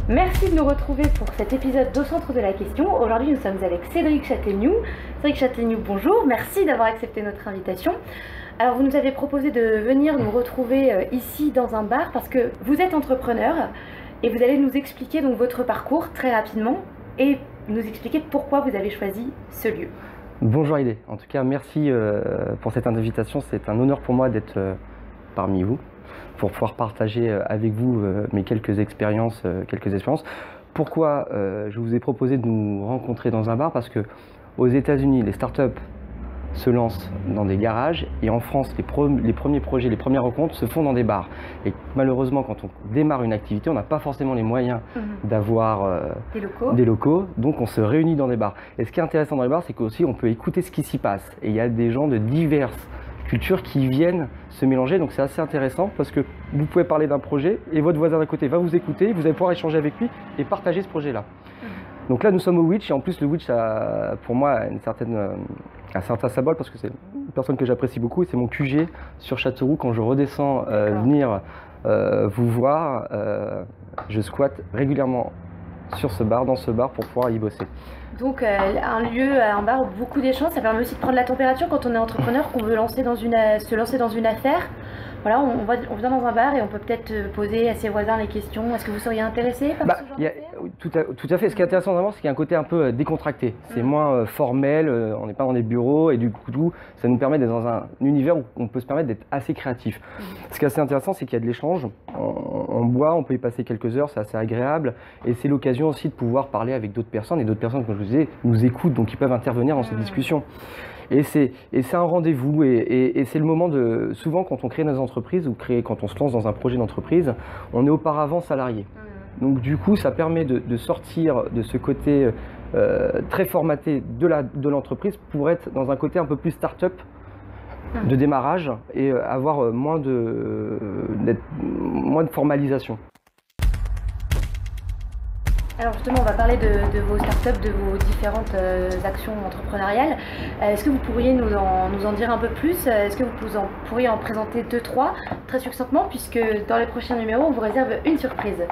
Merci de nous retrouver pour cet épisode d'Au Centre de la Question. Aujourd'hui, nous sommes avec Cédric Châtaignoux. Cédric Châtaignoux, bonjour. Merci d'avoir accepté notre invitation. Alors, vous nous avez proposé de venir nous retrouver ici dans un bar parce que vous êtes entrepreneur et vous allez nous expliquer donc votre parcours très rapidement et nous expliquer pourquoi vous avez choisi ce lieu. Bonjour Aïdé. En tout cas, merci pour cette invitation. C'est un honneur pour moi d'être parmi vous, pour pouvoir partager avec vous mes quelques expériences. Pourquoi je vous ai proposé de nous rencontrer dans un bar? Parce que aux États-Unis, les startups se lancent dans des garages et en France, les premiers projets, les premières rencontres se font dans des bars. Et malheureusement, quand on démarre une activité, on n'a pas forcément les moyens d'avoir des locaux, donc on se réunit dans des bars. Et ce qui est intéressant dans les bars, c'est qu'aussi on peut écouter ce qui s'y passe. Et il y a des gens de diverses cultures qui viennent se mélanger, donc c'est assez intéressant parce que vous pouvez parler d'un projet et votre voisin d'à côté va vous écouter, vous allez pouvoir échanger avec lui et partager ce projet-là. Donc là, nous sommes au Witch et en plus le Witch, pour moi, a un certain symbole parce que c'est une personne que j'apprécie beaucoup et c'est mon QG sur Châteauroux. Quand je redescends venir vous voir, je squatte régulièrement sur ce bar, dans ce bar pour pouvoir y bosser. Donc un bar où beaucoup d'échanges, ça permet aussi de prendre la température quand on est entrepreneur, qu'on veut se lancer dans une affaire. Voilà, on vient dans un bar et on peut peut-être poser à ses voisins les questions. Est-ce que vous seriez intéressé par ce genre tout à fait. Ce qui est intéressant vraiment, c'est qu'il y a un côté un peu décontracté. C'est moins formel, on n'est pas dans des bureaux et du coup, ça nous permet d'être dans un univers où on peut se permettre d'être assez créatif. Ce qui est assez intéressant, c'est qu'il y a de l'échange. On boit, on peut y passer quelques heures, c'est assez agréable et c'est l'occasion aussi de pouvoir parler avec d'autres personnes et d'autres personnes, comme je vous disais, nous écoutent, donc ils peuvent intervenir dans cette discussion. Et c'est un rendez-vous et c'est le moment de... Souvent quand on crée nos entreprises ou quand on se lance dans un projet d'entreprise, on est auparavant salarié. Donc du coup, ça permet de sortir de ce côté très formaté de l'entreprise pour être dans un côté un peu plus start-up de démarrage et avoir moins de formalisation. Alors justement, on va parler de vos startups, de vos différentes actions entrepreneuriales. Est-ce que vous pourriez nous en dire un peu plus? Est-ce que vous pourriez en présenter 2-3 très succinctement, puisque dans les prochains numéros, on vous réserve une surprise.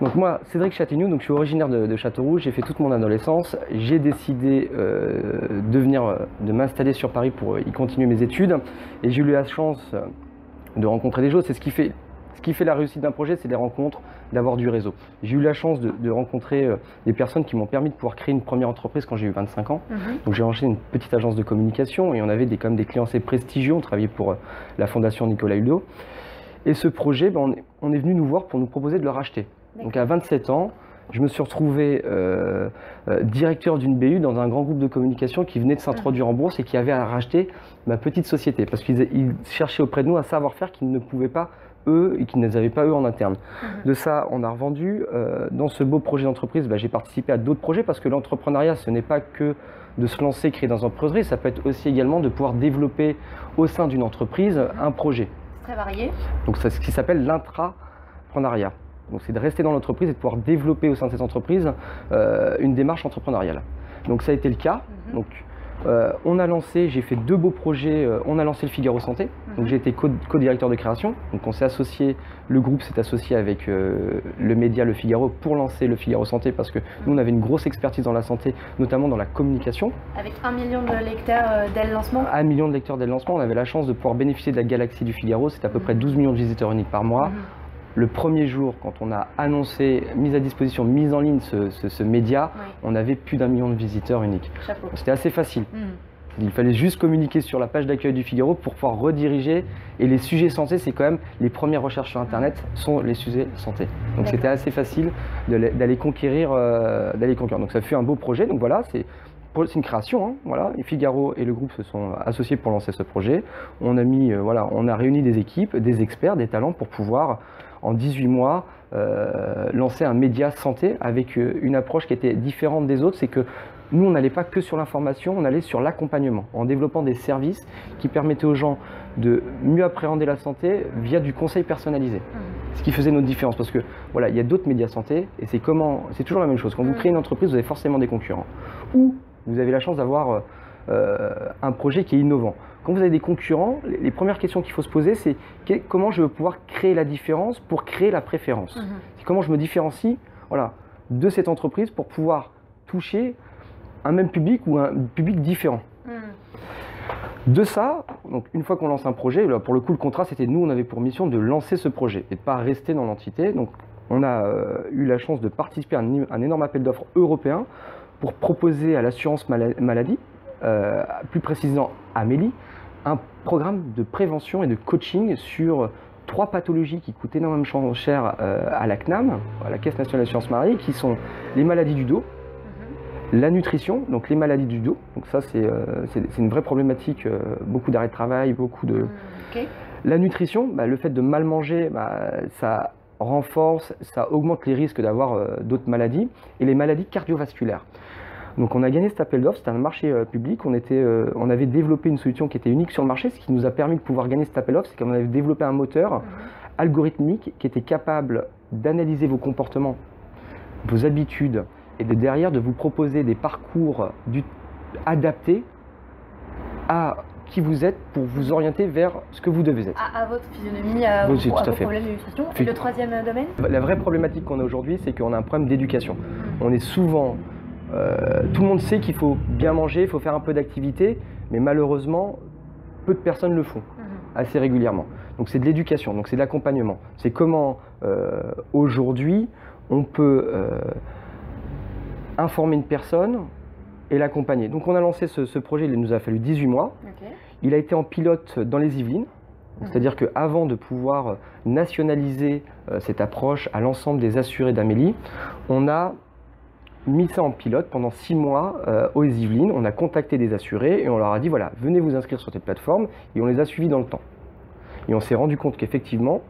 Donc moi, Cédric Châtaignoux, donc je suis originaire de Châteauroux, j'ai fait toute mon adolescence. J'ai décidé de m'installer sur Paris pour y continuer mes études. Et j'ai eu la chance de rencontrer des gens. C'est ce qui fait la réussite d'un projet, c'est des rencontres, d'avoir du réseau. J'ai eu la chance de rencontrer des personnes qui m'ont permis de pouvoir créer une première entreprise quand j'ai eu 25 ans. Donc j'ai lancé une petite agence de communication et on avait quand même des clients assez prestigieux. On travaillait pour la fondation Nicolas Hulot. Et ce projet, on est venu nous voir pour nous proposer de le racheter. Donc à 27 ans, je me suis retrouvé directeur d'une BU dans un grand groupe de communication qui venait de s'introduire en bourse et qui avait à racheter ma petite société parce qu'ils cherchaient auprès de nous un savoir-faire qu'ils ne pouvaient pas eux et qu'ils n'avaient pas eux en interne. De ça, on a revendu. Dans ce beau projet d'entreprise, j'ai participé à d'autres projets parce que l'entrepreneuriat, ce n'est pas que de se lancer, créer dans une entreprise, ça peut être aussi également de pouvoir développer au sein d'une entreprise un projet. Très varié. Donc c'est ce qui s'appelle l'intrapreneuriat. Donc c'est de rester dans l'entreprise et de pouvoir développer au sein de cette entreprise une démarche entrepreneuriale. Donc ça a été le cas. Donc, on a lancé, j'ai fait 2 beaux projets, on a lancé le Figaro Santé, donc j'ai été co-directeur de création, donc on s'est associé, le groupe s'est associé avec le média Le Figaro pour lancer le Figaro Santé parce que nous on avait une grosse expertise dans la santé, notamment dans la communication. Avec 1 million de lecteurs dès le lancement. 1 million de lecteurs dès le lancement, on avait la chance de pouvoir bénéficier de la galaxie du Figaro, c'est à peu près 12 millions de visiteurs uniques par mois. Le premier jour, quand on a annoncé, mise à disposition, mise en ligne ce média, on avait plus d'1 million de visiteurs uniques. C'était assez facile. Il fallait juste communiquer sur la page d'accueil du Figaro pour pouvoir rediriger. Et les sujets santé, c'est quand même les premières recherches sur Internet sont les sujets santé. Donc c'était assez facile d'aller conquérir. Donc ça fut un beau projet. Donc voilà, c'est une création. Hein, voilà. Et Figaro et le groupe se sont associés pour lancer ce projet. On a réuni des équipes, des experts, des talents pour pouvoir en 18 mois, lancer un média santé avec une approche qui était différente des autres. C'est que nous, on n'allait pas que sur l'information, on allait sur l'accompagnement, en développant des services qui permettaient aux gens de mieux appréhender la santé via du conseil personnalisé. Ce qui faisait notre différence, parce que voilà, il y a d'autres médias santé, et c'est toujours la même chose. Quand vous créez une entreprise, vous avez forcément des concurrents. Ou vous avez la chance d'avoir un projet qui est innovant. Quand vous avez des concurrents, les premières questions qu'il faut se poser, c'est comment je vais pouvoir créer la différence pour créer la préférence. Comment je me différencie voilà, de cette entreprise pour pouvoir toucher un même public ou un public différent. De ça, donc une fois qu'on lance un projet, là, pour le coup le contrat c'était nous, on avait pour mission de lancer ce projet et de ne pas rester dans l'entité. Donc on a eu la chance de participer à un énorme appel d'offres européen pour proposer à l'assurance maladie, plus précisément Amélie, un programme de prévention et de coaching sur 3 pathologies qui coûtent énormément cher à la CNAM, à la Caisse nationale d'assurance maladie, qui sont les maladies du dos, la nutrition, donc les maladies du dos, donc ça c'est une vraie problématique, beaucoup d'arrêts de travail, beaucoup de... La nutrition, le fait de mal manger, ça renforce, ça augmente les risques d'avoir d'autres maladies, et les maladies cardiovasculaires. Donc on a gagné cet appel d'offres, c'était un marché public, on avait développé une solution qui était unique sur le marché, ce qui nous a permis de pouvoir gagner cet appel d'offres, c'est qu'on avait développé un moteur algorithmique qui était capable d'analyser vos comportements, vos habitudes, et derrière de vous proposer des parcours adaptés à qui vous êtes pour vous orienter vers ce que vous devez être. À votre physionomie, à vos problèmes de nutrition. Et le troisième domaine? La vraie problématique qu'on a aujourd'hui, c'est qu'on a un problème d'éducation. On est souvent... tout le monde sait qu'il faut bien manger, il faut faire un peu d'activité, mais malheureusement, peu de personnes le font assez régulièrement. Donc c'est de l'éducation, donc c'est de l'accompagnement. C'est comment aujourd'hui on peut informer une personne et l'accompagner. Donc on a lancé ce projet, il nous a fallu 18 mois. Il a été en pilote dans les Yvelines. C'est-à-dire qu'avant de pouvoir nationaliser cette approche à l'ensemble des assurés d'Amélie, on a mis ça en pilote pendant 6 mois aux Yvelines. On a contacté des assurés et on leur a dit voilà, venez vous inscrire sur cette plateforme, et on les a suivis dans le temps. Et on s'est rendu compte qu'effectivement,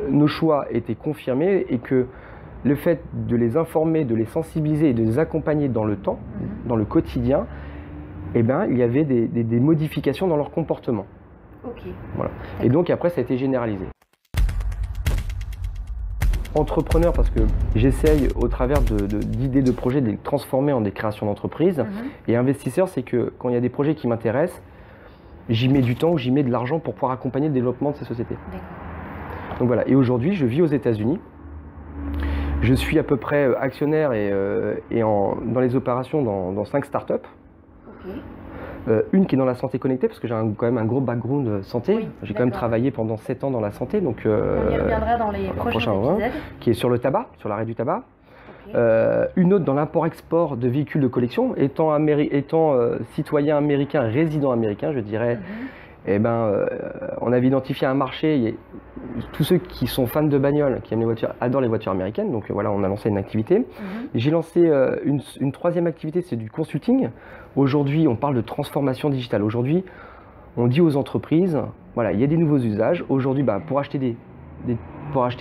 nos choix étaient confirmés et que le fait de les informer, de les sensibiliser et de les accompagner dans le temps, dans le quotidien, eh ben, il y avait des modifications dans leur comportement. Voilà. Et donc après, ça a été généralisé. Entrepreneur, parce que j'essaye au travers d'idées de projets de les transformer en des créations d'entreprises. Et investisseur, c'est que quand il y a des projets qui m'intéressent, j'y mets du temps ou j'y mets de l'argent pour pouvoir accompagner le développement de ces sociétés. Donc voilà, et aujourd'hui, je vis aux États-Unis. Je suis à peu près actionnaire dans les opérations dans 5 startups. Une qui est dans la santé connectée, parce que j'ai quand même un gros background santé. J'ai quand même travaillé pendant 7 ans dans la santé. Donc, on y reviendra dans les prochains épisodes. Qui est sur le tabac, sur l'arrêt du tabac. Une autre dans l'import-export de véhicules de collection. Étant citoyen américain, résident américain, je dirais, on avait identifié un marché. Tous ceux qui sont fans de bagnole, qui aiment les voitures, adorent les voitures américaines. Donc voilà, on a lancé une activité. J'ai lancé une troisième activité, c'est du consulting. Aujourd'hui, on parle de transformation digitale. Aujourd'hui, on dit aux entreprises, voilà, il y a des nouveaux usages. Aujourd'hui, pour acheter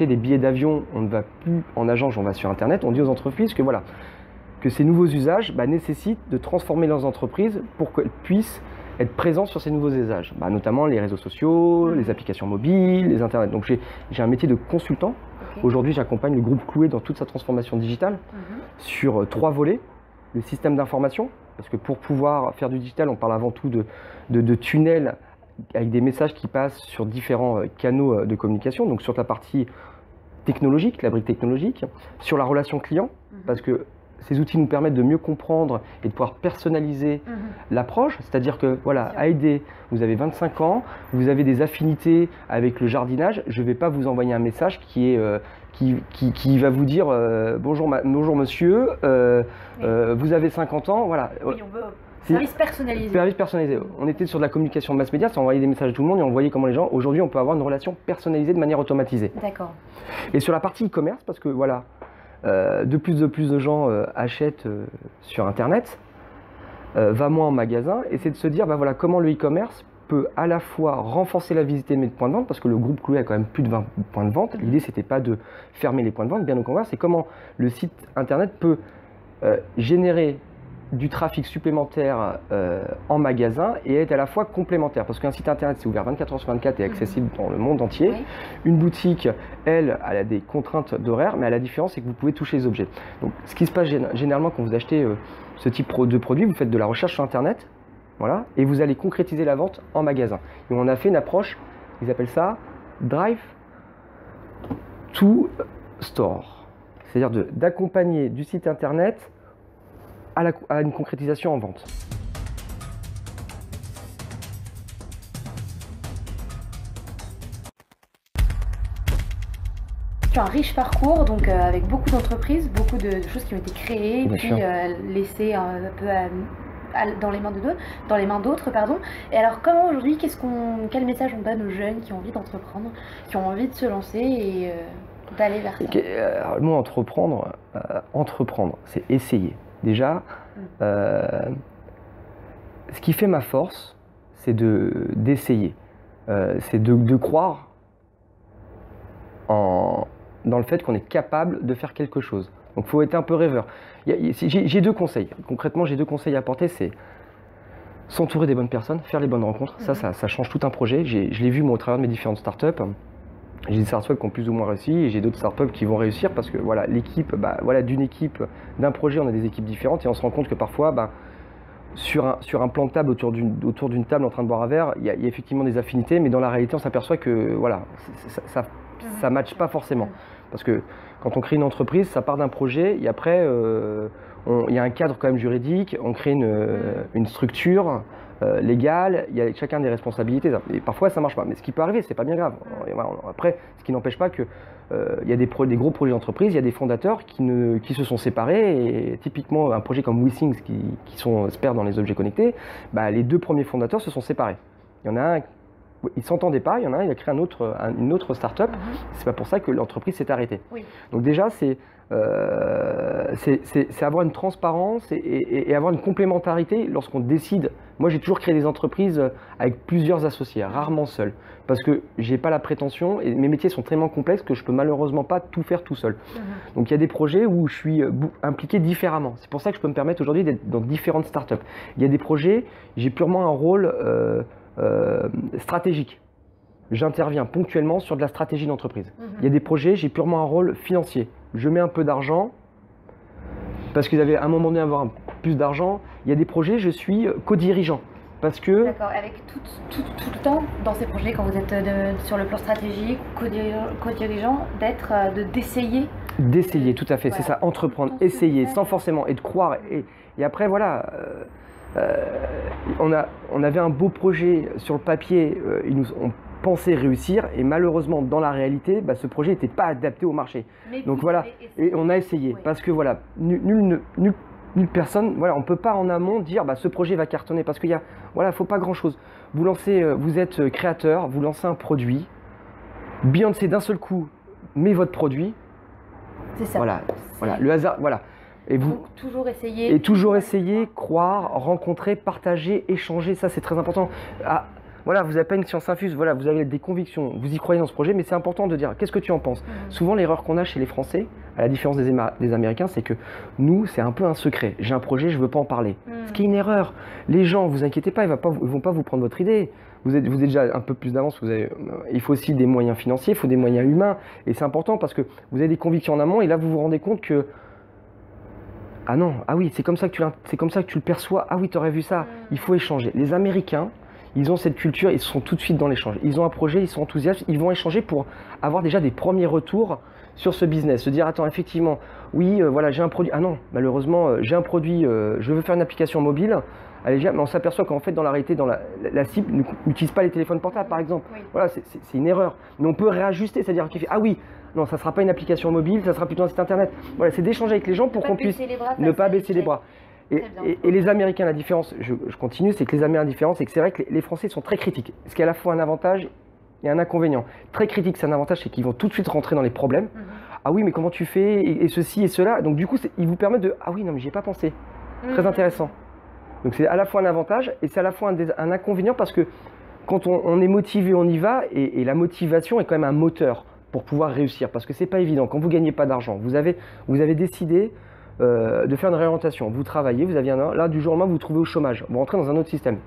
des billets d'avion, on ne va plus en agence, on va sur Internet. On dit aux entreprises que, voilà, que ces nouveaux usages nécessitent de transformer leurs entreprises pour qu'elles puissent être présentes sur ces nouveaux usages, notamment les réseaux sociaux, les applications mobiles, les Internet. Donc j'ai un métier de consultant. Aujourd'hui, j'accompagne le groupe Cloué dans toute sa transformation digitale sur 3 volets. Le système d'information, parce que pour pouvoir faire du digital, on parle avant tout de tunnels avec des messages qui passent sur différents canaux de communication. Donc sur la partie technologique, la brique technologique, sur la relation client, parce que ces outils nous permettent de mieux comprendre et de pouvoir personnaliser l'approche. C'est-à-dire que, voilà, Haïdé, vous avez 25 ans, vous avez des affinités avec le jardinage, je ne vais pas vous envoyer un message qui va vous dire bonjour monsieur, vous avez 50 ans, voilà. Oui, on veut service personnalisé. Service personnalisé. On était sur de la communication mass média, ça envoyait des messages à tout le monde et on voyait comment les gens, aujourd'hui, on peut avoir une relation personnalisée de manière automatisée. D'accord. Et sur la partie e-commerce, parce que voilà, de plus de gens achètent sur Internet, va moins en magasin, et c'est de se dire voilà, comment le e-commerce peut à la fois renforcer la visibilité de points de vente, parce que le groupe Cloué a quand même plus de 20 points de vente. L'idée, c'était pas de fermer les points de vente, bien au contraire, c'est comment le site Internet peut générer du trafic supplémentaire en magasin et être à la fois complémentaire, parce qu'un site Internet, c'est ouvert 24 h sur 24 et accessible dans le monde entier. Une boutique, elle a des contraintes d'horaire, mais la différence, c'est que vous pouvez toucher les objets. Donc ce qui se passe généralement quand vous achetez ce type de produit, vous faites de la recherche sur Internet, voilà, et vous allez concrétiser la vente en magasin. Et on a fait une approche, ils appellent ça Drive to Store. c'est-à-dire d'accompagner du site internet à une concrétisation en vente. Tu as un riche parcours, donc avec beaucoup d'entreprises, beaucoup de choses qui ont été créées, puis laissées un peu dans les mains d'autres, pardon. Et alors, comment aujourd'hui, quel message on donne aux jeunes qui ont envie d'entreprendre, qui ont envie de se lancer et d'aller vers ça? Alors, le mot entreprendre, c'est essayer. Déjà, ce qui fait ma force, c'est d'essayer. C'est de croire dans le fait qu'on est capable de faire quelque chose. Donc il faut être un peu rêveur. J'ai 2 conseils. Concrètement, j'ai 2 conseils à apporter, c'est s'entourer des bonnes personnes, faire les bonnes rencontres. Ça change tout un projet. Je l'ai vu moi au travers de mes différentes startups. J'ai des startups qui ont plus ou moins réussi et j'ai d'autres startups qui vont réussir parce que voilà, l'équipe, d'une équipe, d'un projet, on a des équipes différentes et on se rend compte que parfois, sur un plan de table, autour d'une table en train de boire un verre, il y a effectivement des affinités, mais dans la réalité, on s'aperçoit que voilà, ça ne matche pas forcément. Parce que quand on crée une entreprise, ça part d'un projet et après, il y a un cadre quand même juridique, on crée une structure légale, il y a chacun des responsabilités. Et parfois, ça ne marche pas. Mais ce qui peut arriver, ce n'est pas bien grave. Et voilà, après, ce qui n'empêche pas que il y a des gros projets d'entreprise, il y a des fondateurs qui se sont séparés. Et typiquement, un projet comme WeThings, qui sont experts dans les objets connectés, les 2 premiers fondateurs se sont séparés. Il y en a un, ils ne s'entendaient pas, il y en a un, il a créé une autre start-up. C'est pas pour ça que l'entreprise s'est arrêtée. Oui. Donc déjà, c'est avoir une transparence et avoir une complémentarité lorsqu'on décide. Moi, j'ai toujours créé des entreprises avec plusieurs associés, rarement seul, parce que j'ai pas la prétention et mes métiers sont tellement complexes que je peux malheureusement pas tout faire tout seul. Donc il y a des projets où je suis impliqué différemment. C'est pour ça que je peux me permettre aujourd'hui d'être dans différentes startups. Il y a des projets, j'ai purement un rôle stratégique. J'interviens ponctuellement sur de la stratégie d'entreprise. Il y a des projets, j'ai purement un rôle financier. Je mets un peu d'argent parce qu'ils avaient à un moment donné avoir plus d'argent. Il y a des projets, je suis co-dirigeant. Parce que... D'accord, avec tout le temps dans ces projets, quand vous êtes sur le plan stratégique, co-dirigeant, d'essayer. D'essayer, tout à fait, c'est ça, entreprendre, essayer, sans forcément, et de croire. Et après, voilà, on avait un beau projet sur le papier, on pensait réussir, et malheureusement, dans la réalité, ce projet n'était pas adapté au marché. Donc voilà, et on a essayé, parce que voilà, nulle personne, voilà, on ne peut pas en amont dire ce projet va cartonner, parce qu'il y a, voilà, faut pas grand chose. Vous êtes créateur, vous lancez un produit, Beyoncé d'un seul coup met votre produit. C'est ça. Voilà, le hasard, voilà. Et vous toujours essayer, croire, rencontrer, partager, échanger, ça c'est très important. Voilà, vous n'avez pas une science infuse, voilà, vous avez des convictions, vous y croyez dans ce projet, mais c'est important de dire qu'est-ce que tu en penses. Souvent, l'erreur qu'on a chez les Français, à la différence des Américains, c'est que nous, c'est un peu un secret. J'ai un projet, je ne veux pas en parler. Ce qui est une erreur. Les gens, vous inquiétez pas, ils ne vont pas vous prendre votre idée. Vous êtes déjà un peu plus d'avance, il faut aussi des moyens financiers, il faut des moyens humains, et c'est important parce que vous avez des convictions en amont, et là, vous vous rendez compte que ah non, ah oui, c'est comme ça que tu le perçois, ah oui, tu aurais vu ça, il faut échanger. Les Américains, ils ont cette culture, ils sont tout de suite dans l'échange. Ils ont un projet, ils sont enthousiastes, ils vont échanger pour avoir déjà des premiers retours sur ce business. Se dire, attends, effectivement, oui, voilà, j'ai un produit. Ah non, malheureusement, j'ai un produit, je veux faire une application mobile. Allez, mais on s'aperçoit qu'en fait, dans la réalité, la cible n'utilise pas les téléphones portables, par exemple. Oui. Voilà, c'est une erreur. Mais on peut réajuster, c'est-à-dire qu'il fait, ah oui, non, ça ne sera pas une application mobile, ça sera plutôt un site internet. Voilà, c'est d'échanger avec les gens pour qu'on puisse ne pas baisser les bras. Et les Américains, la différence, je continue, c'est que les Américains, la différence, c'est que c'est vrai que les Français sont très critiques. Ce qui est à la fois un avantage et un inconvénient. Très critique, c'est un avantage, c'est qu'ils vont tout de suite rentrer dans les problèmes. Ah oui, mais comment tu fais et ceci et cela. Donc du coup, ils vous permettent de, ah oui, non, mais j'y ai pas pensé. Très intéressant. Donc c'est à la fois un avantage et c'est à la fois un inconvénient parce que quand on est motivé, on y va et la motivation est quand même un moteur pour pouvoir réussir parce que c'est pas évident. Quand vous gagnez pas d'argent, vous avez décidé de faire une réorientation. Vous travaillez, vous aviez là du jour au lendemain vous vous trouvez au chômage. Vous rentrez dans un autre système.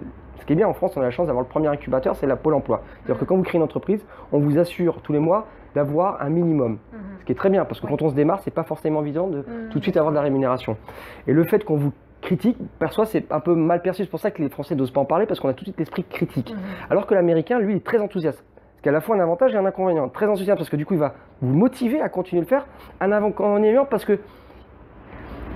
Ce qui est bien en France, on a la chance d'avoir le premier incubateur, c'est la Pôle emploi. C'est-à-dire que quand vous créez une entreprise, on vous assure tous les mois d'avoir un minimum. Ce qui est très bien parce que quand on se démarre, c'est pas forcément évident de tout de suite avoir de la rémunération. Et le fait qu'on vous critique, parfois c'est un peu mal perçu. C'est pour ça que les Français n'osent pas en parler parce qu'on a tout de suite l'esprit critique. Alors que l'Américain, lui, est très enthousiaste. qui a à la fois un avantage et un inconvénient. Très enthousiaste parce que du coup, il va vous motiver à continuer de le faire. Un inconvénient parce que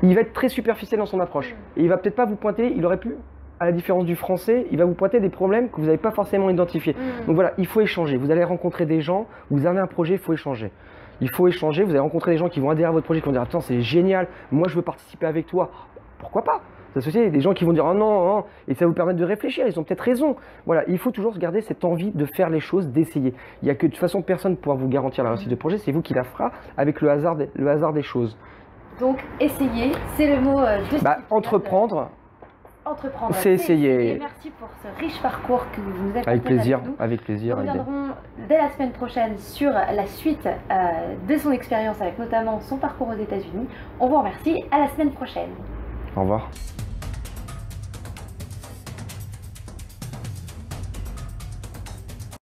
il va être très superficiel dans son approche. Et il va peut-être pas vous pointer, il aurait pu, à la différence du français, il va vous pointer des problèmes que vous n'avez pas forcément identifiés. Donc voilà, il faut échanger. Vous allez rencontrer des gens, vous avez un projet, il faut échanger. Il faut échanger, vous allez rencontrer des gens qui vont adhérer à votre projet, qui vont dire « Attends, c'est génial, moi je veux participer avec toi. » Pourquoi pas? S'associer, des gens qui vont dire « Oh non, non », et ça va vous permettre de réfléchir, ils ont peut-être raison. Voilà, il faut toujours garder cette envie de faire les choses, d'essayer. Il n'y a que de toute façon personne ne pourra vous garantir la réussite de projet, c'est vous qui la fera avec le hasard des choses. Donc, essayer, c'est le mot de entreprendre. Entreprendre, c'est essayer. Et merci pour ce riche parcours que vous nous avez partagé avec plaisir, avec nous. Avec plaisir. Nous reviendrons dès la semaine prochaine sur la suite de son expérience avec notamment son parcours aux États-Unis. On vous remercie, à la semaine prochaine. Au revoir.